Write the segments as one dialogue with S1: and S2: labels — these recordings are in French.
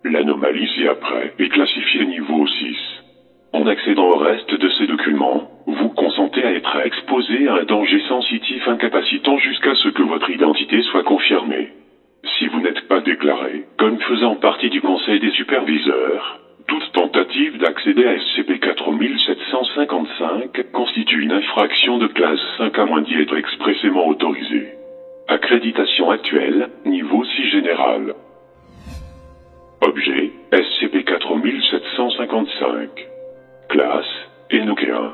S1: L'anomalie ci-après est classifiée niveau 6. En accédant au reste de ces documents, vous consentez à être exposé à un danger sensitif incapacitant jusqu'à ce que votre identité soit confirmée. Si vous n'êtes pas déclaré comme faisant partie du conseil des superviseurs, toute tentative d'accéder à SCP-4755 constitue une infraction de classe 5 à moins d'y être expressément autorisée. Accréditation actuelle, niveau 6 général. Objet, SCP-4755. Classe, Enoch-1.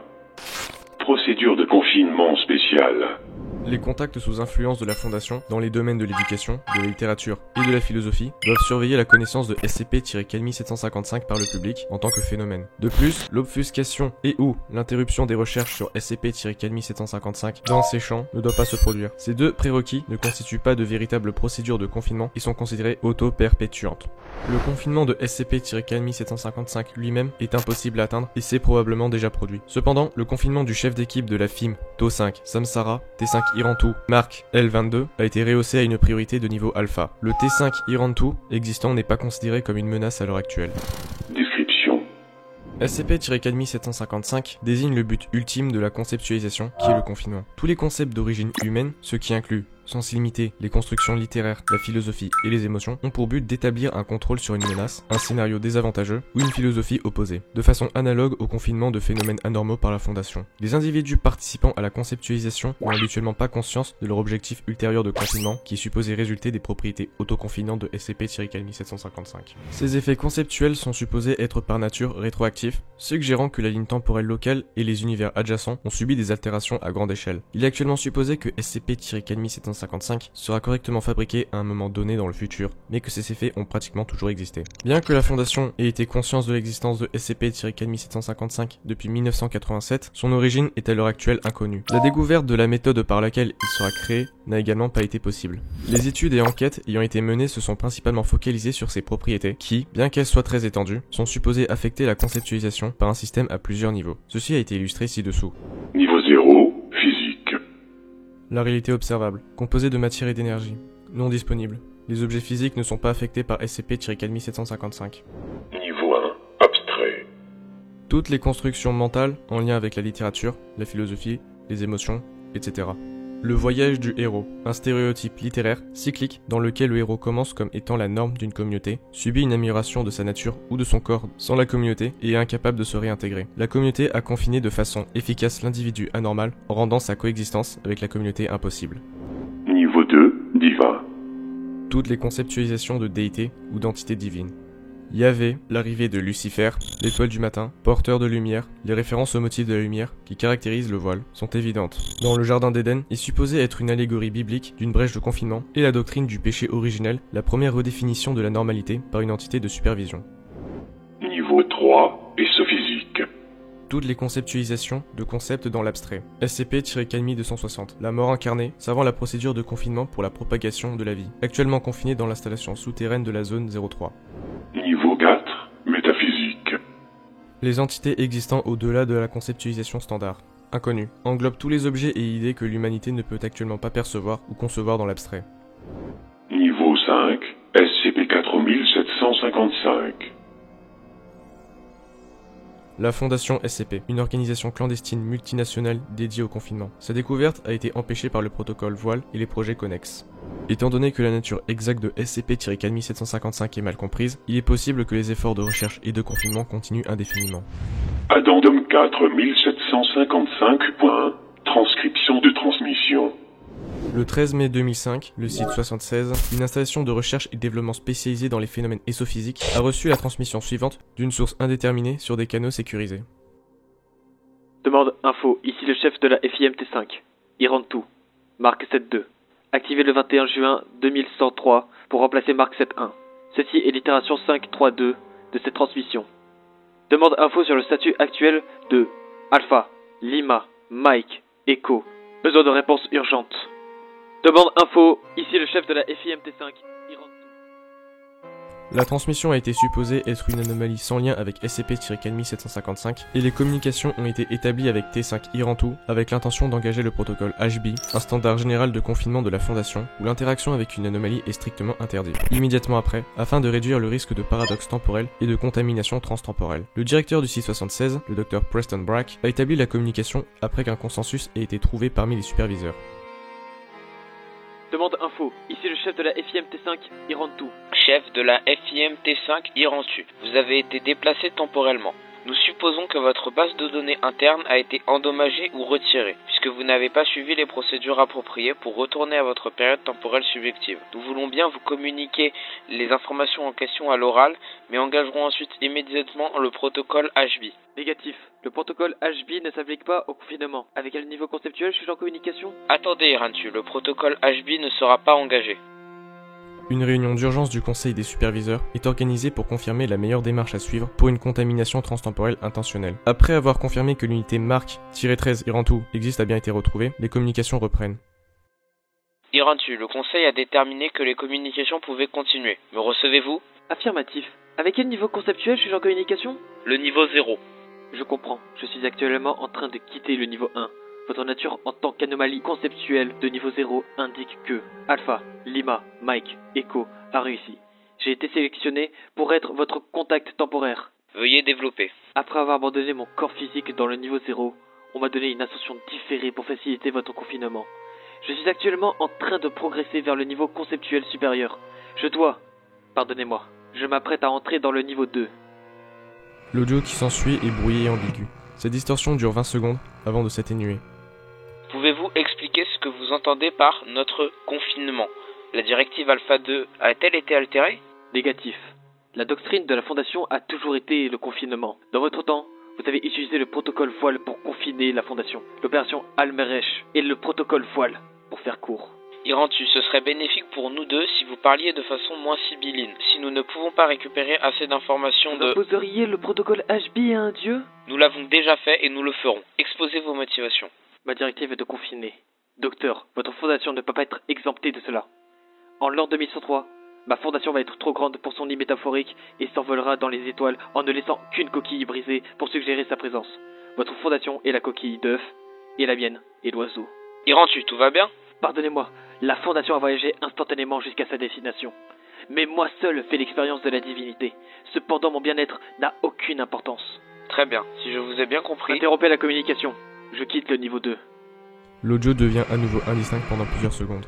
S1: Procédure de confinement spéciale.
S2: Les contacts sous influence de la Fondation, dans les domaines de l'éducation, de la littérature et de la philosophie, doivent surveiller la connaissance de SCP-41755 par le public en tant que phénomène. De plus, l'obfuscation et ou l'interruption des recherches sur SCP-41755 dans ces champs ne doit pas se produire. Ces deux prérequis ne constituent pas de véritable procédure de confinement et sont considérés auto-perpétuantes. Le confinement de SCP-41755 lui-même est impossible à atteindre et s'est probablement déjà produit. Cependant, le confinement du chef d'équipe de la FIM, To5, Samsara, T5 Irantu, Mark L22 a été rehaussé à une priorité de niveau alpha. Le T5 Irantu existant n'est pas considéré comme une menace à l'heure actuelle.
S1: Description.
S2: SCP-41755 désigne le but ultime de la conceptualisation, qui est le confinement. Tous les concepts d'origine humaine, ce qui inclut sens illimité, les constructions littéraires, la philosophie et les émotions, ont pour but d'établir un contrôle sur une menace, un scénario désavantageux ou une philosophie opposée, de façon analogue au confinement de phénomènes anormaux par la Fondation. Les individus participant à la conceptualisation n'ont habituellement pas conscience de leur objectif ultérieur de confinement, qui est supposé résulter des propriétés autoconfinantes de SCP-41755. Ces effets conceptuels sont supposés être par nature rétroactifs, suggérant que la ligne temporelle locale et les univers adjacents ont subi des altérations à grande échelle. Il est actuellement supposé que SCP-41755 sera correctement fabriqué à un moment donné dans le futur, mais que ces effets ont pratiquement toujours existé. Bien que la Fondation ait été consciente de l'existence de SCP-41755 depuis 1987, son origine est à l'heure actuelle inconnue. La découverte de la méthode par laquelle il sera créé n'a également pas été possible. Les études et enquêtes ayant été menées se sont principalement focalisées sur ses propriétés qui, bien qu'elles soient très étendues, sont supposées affecter la conceptualisation par un système à plusieurs niveaux. Ceci a été illustré ci-dessous.
S1: Niveau 0, physique.
S2: La réalité observable, composée de matière et d'énergie, non disponible. Les objets physiques ne sont pas affectés par SCP-41755.
S1: Niveau 1, abstrait.
S2: Toutes les constructions mentales en lien avec la littérature, la philosophie, les émotions, etc. Le voyage du héros, un stéréotype littéraire cyclique dans lequel le héros commence comme étant la norme d'une communauté, subit une amélioration de sa nature ou de son corps sans la communauté et est incapable de se réintégrer. La communauté a confiné de façon efficace l'individu anormal en rendant sa coexistence avec la communauté impossible.
S1: Niveau 2, divin.
S2: Toutes les conceptualisations de déité ou d'entité divine. Yahvé, l'arrivée de Lucifer, l'étoile du matin, porteur de lumière, les références au motif de la lumière qui caractérisent le voile sont évidentes. Dans le Jardin d'Éden est supposé être une allégorie biblique d'une brèche de confinement et la doctrine du péché originel, la première redéfinition de la normalité par une entité de supervision.
S1: Niveau 3, physique.
S2: Toutes les conceptualisations de concepts dans l'abstrait. SCP-41260, la mort incarnée, servant la procédure de confinement pour la propagation de la vie, actuellement confinée dans l'installation souterraine de la zone 03.
S1: Niveau 4, métaphysique.
S2: Les entités existant au-delà de la conceptualisation standard, inconnues, englobent tous les objets et idées que l'humanité ne peut actuellement pas percevoir ou concevoir dans l'abstrait.
S1: Niveau 5, SCP-4755.
S2: La Fondation SCP, une organisation clandestine multinationale dédiée au confinement. Sa découverte a été empêchée par le protocole Voile et les projets connexes. Étant donné que la nature exacte de SCP-41755 est mal comprise, il est possible que les efforts de recherche et de confinement continuent indéfiniment.
S1: Addendum 4755. Transcription de transmission.
S2: Le 13 mai 2005, le site 76, une installation de recherche et développement spécialisée dans les phénomènes ésophysiques, a reçu la transmission suivante d'une source indéterminée sur des canaux sécurisés.
S3: Demande info, ici le chef de la FIMT5, Irantu, Mark 7.2. Activé le 21 juin 2103 pour remplacer Mark 7.1. Ceci est l'itération 5.3.2 de cette transmission. Demande info sur le statut actuel de Alpha, Lima, Mike, Echo. Besoin de réponse urgente. Demande info, ici le chef de la FIMT5, Irantu.
S2: La transmission a été supposée être une anomalie sans lien avec SCP-41755 et les communications ont été établies avec T5 Irantu avec l'intention d'engager le protocole HB, un standard général de confinement de la Fondation où l'interaction avec une anomalie est strictement interdite. Immédiatement après, afin de réduire le risque de paradoxe temporel et de contamination transtemporelle. Le directeur du 676, le Dr Preston Brack, a établi la communication après qu'un consensus ait été trouvé parmi les superviseurs.
S3: Demande info. Ici le chef de la FIM T5, Irantu.
S4: Chef de la FIM T5, Irantu. Vous avez été déplacé temporellement. Nous supposons que votre base de données interne a été endommagée ou retirée, puisque vous n'avez pas suivi les procédures appropriées pour retourner à votre période temporelle subjective. Nous voulons bien vous communiquer les informations en question à l'oral, mais engagerons ensuite immédiatement le protocole HB.
S3: Négatif. Le protocole HB ne s'applique pas au confinement. Avec quel niveau conceptuel je suis en communication?
S4: Attendez, Irantu, le protocole HB ne sera pas engagé.
S2: Une réunion d'urgence du conseil des superviseurs est organisée pour confirmer la meilleure démarche à suivre pour une contamination transtemporelle intentionnelle. Après avoir confirmé que l'unité Mark-13 Irantu existe a bien été retrouvée, les communications reprennent.
S4: Irantu, le conseil a déterminé que les communications pouvaient continuer. Me recevez-vous?
S3: Affirmatif. Avec quel niveau conceptuel je suis en communication?
S4: Le niveau 0.
S3: Je comprends. Je suis actuellement en train de quitter le niveau 1. Votre nature en tant qu'anomalie conceptuelle de niveau 0 indique que Alpha, Lima, Mike, Echo a réussi. J'ai été sélectionné pour être votre contact temporaire.
S4: Veuillez développer.
S3: Après avoir abandonné mon corps physique dans le niveau 0, on m'a donné une ascension différée pour faciliter votre confinement. Je suis actuellement en train de progresser vers le niveau conceptuel supérieur. Pardonnez-moi, je m'apprête à entrer dans le niveau 2.
S2: L'audio qui s'ensuit est brouillé et ambigu. Cette distorsion dure 20 secondes avant de s'atténuer.
S4: Pouvez-vous expliquer ce que vous entendez par notre confinement? La directive Alpha 2 a-t-elle été altérée?
S3: Négatif. La doctrine de la Fondation a toujours été le confinement. Dans votre temps, vous avez utilisé le protocole voile pour confiner la Fondation, l'opération Almerech et le protocole voile pour faire court.
S4: Irantu, ce serait bénéfique pour nous deux si vous parliez de façon moins sibylline. Si nous ne pouvons pas récupérer assez d'informations
S3: Vous imposeriez le protocole HB à un dieu?
S4: Nous l'avons déjà fait et nous le ferons. Exposez vos motivations.
S3: Ma directive est de confiner. Docteur, votre fondation ne peut pas être exemptée de cela. En l'an 2103, ma fondation va être trop grande pour son nid métaphorique et s'envolera dans les étoiles en ne laissant qu'une coquille brisée pour suggérer sa présence. Votre fondation est la coquille d'œuf et la mienne est l'oiseau.
S4: Irantu, tout va bien?
S3: Pardonnez-moi, la fondation a voyagé instantanément jusqu'à sa destination. Mais moi seul fais l'expérience de la divinité. Cependant, mon bien-être n'a aucune importance.
S4: Très bien, si je vous ai bien compris...
S3: Interrompez la communication. Je quitte le niveau 2.
S2: L'audio devient à nouveau indistinct pendant plusieurs secondes.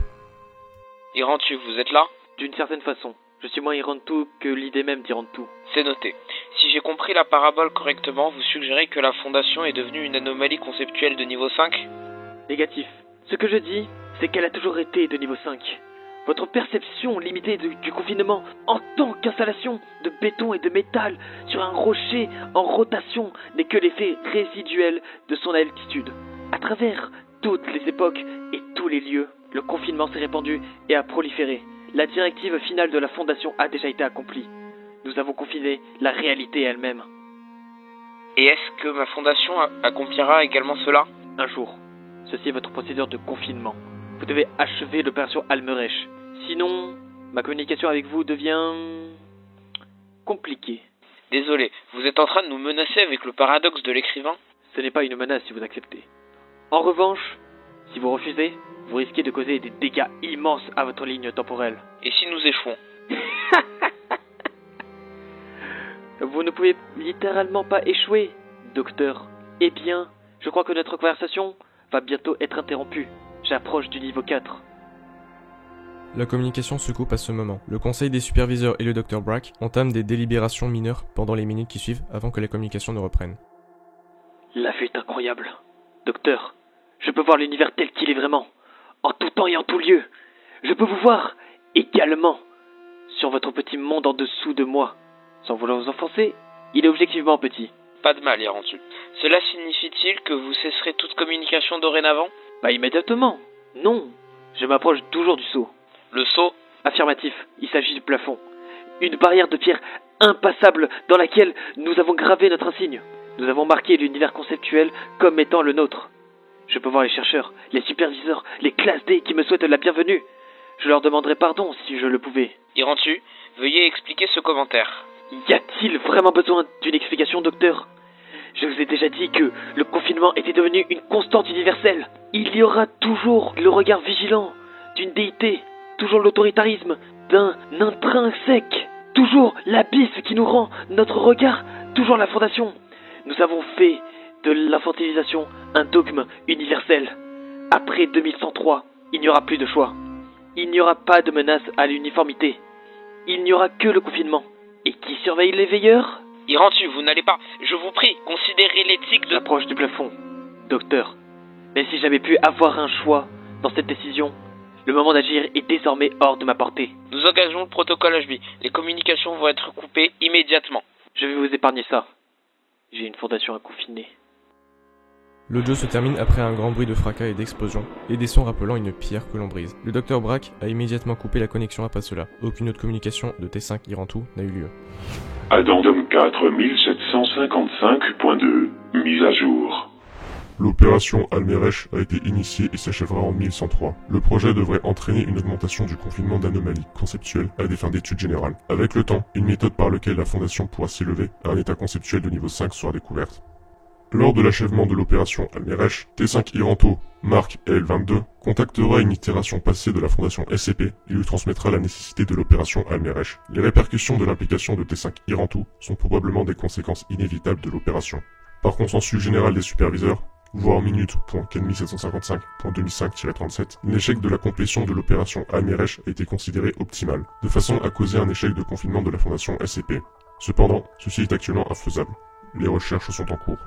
S4: Irantu, vous êtes là?
S3: D'une certaine façon. Je suis moins Irantu que l'idée même d'Irantu.
S4: C'est noté. Si j'ai compris la parabole correctement, vous suggérez que la Fondation est devenue une anomalie conceptuelle de niveau 5?
S3: Négatif. Ce que je dis, c'est qu'elle a toujours été de niveau 5. Votre perception limitée du confinement en tant qu'installation de béton et de métal sur un rocher en rotation n'est que l'effet résiduel de son altitude. À travers toutes les époques et tous les lieux, le confinement s'est répandu et a proliféré. La directive finale de la Fondation a déjà été accomplie. Nous avons confiné la réalité elle-même.
S4: Et est-ce que ma Fondation accomplira également cela?
S3: Un jour. Ceci est votre procédure de confinement. Vous devez achever l'opération Almerech. Sinon, ma communication avec vous devient... compliquée.
S4: Désolé, vous êtes en train de nous menacer avec le paradoxe de l'écrivain?
S3: Ce n'est pas une menace si vous acceptez. En revanche, si vous refusez, vous risquez de causer des dégâts immenses à votre ligne temporelle.
S4: Et si nous échouons?
S3: Vous ne pouvez littéralement pas échouer, docteur. Eh bien, je crois que notre conversation va bientôt être interrompue. J'approche du niveau 4.
S2: La communication se coupe à ce moment. Le conseil des superviseurs et le Dr Brack entament des délibérations mineures pendant les minutes qui suivent avant que la communication ne reprenne.
S3: La vue est incroyable. Docteur, je peux voir l'univers tel qu'il est vraiment, en tout temps et en tout lieu. Je peux vous voir également sur votre petit monde en dessous de moi. Sans vouloir vous enfoncer, il est objectivement petit.
S4: Pas de mal, Irantu. Cela signifie-t-il que vous cesserez toute communication dorénavant?
S3: Pas immédiatement. Non. Je m'approche toujours du seau.
S4: Le seau?
S3: Affirmatif. Il s'agit du plafond. Une barrière de pierre impassable dans laquelle nous avons gravé notre insigne. Nous avons marqué l'univers conceptuel comme étant le nôtre. Je peux voir les chercheurs, les superviseurs, les classes D qui me souhaitent la bienvenue. Je leur demanderais pardon si je le pouvais.
S4: Irantu, veuillez expliquer ce commentaire.
S3: Y a-t-il vraiment besoin d'une explication, docteur? Je vous ai déjà dit que le confinement était devenu une constante universelle. Il y aura toujours le regard vigilant d'une déité, toujours l'autoritarisme d'un intrinsèque, toujours l'abysse qui nous rend notre regard, toujours la fondation. Nous avons fait de l'infantilisation un dogme universel. Après 2103, il n'y aura plus de choix. Il n'y aura pas de menace à l'uniformité. Il n'y aura que le confinement. Et qui surveille les veilleurs?
S4: Irantu, vous n'allez pas, je vous prie, considérez l'éthique de...
S3: L'approche du plafond. Docteur, même si j'avais pu avoir un choix dans cette décision, le moment d'agir est désormais hors de ma portée.
S4: Nous engageons le protocole HB. Les communications vont être coupées immédiatement.
S3: Je vais vous épargner ça. J'ai une fondation à confiner.
S2: L'audio se termine après un grand bruit de fracas et d'explosion, et des sons rappelant une pierre que l'on brise. Le docteur Brack a immédiatement coupé la connexion à Passola. Aucune autre communication de T5 Irantu n'a eu lieu.
S1: Addendum 4755.2, mise à jour.
S5: L'opération Almeresh a été initiée et s'achèvera en 1103. Le projet devrait entraîner une augmentation du confinement d'anomalies conceptuelles à des fins d'études générales. Avec le temps, une méthode par laquelle la Fondation pourra s'élever à un état conceptuel de niveau 5 sera découverte. Lors de l'achèvement de l'opération Almeresh, T5 Irantu, Mark L22, contactera une itération passée de la Fondation SCP et lui transmettra la nécessité de l'opération Almeresh. Les répercussions de l'implication de T5 Irantu sont probablement des conséquences inévitables de l'opération. Par consensus général des superviseurs, voire minute.kenmi755.2005-37, l'échec de la complétion de l'opération Almeresh a été considéré optimal, de façon à causer un échec de confinement de la Fondation SCP. Cependant, ceci est actuellement infaisable. Les recherches sont en cours.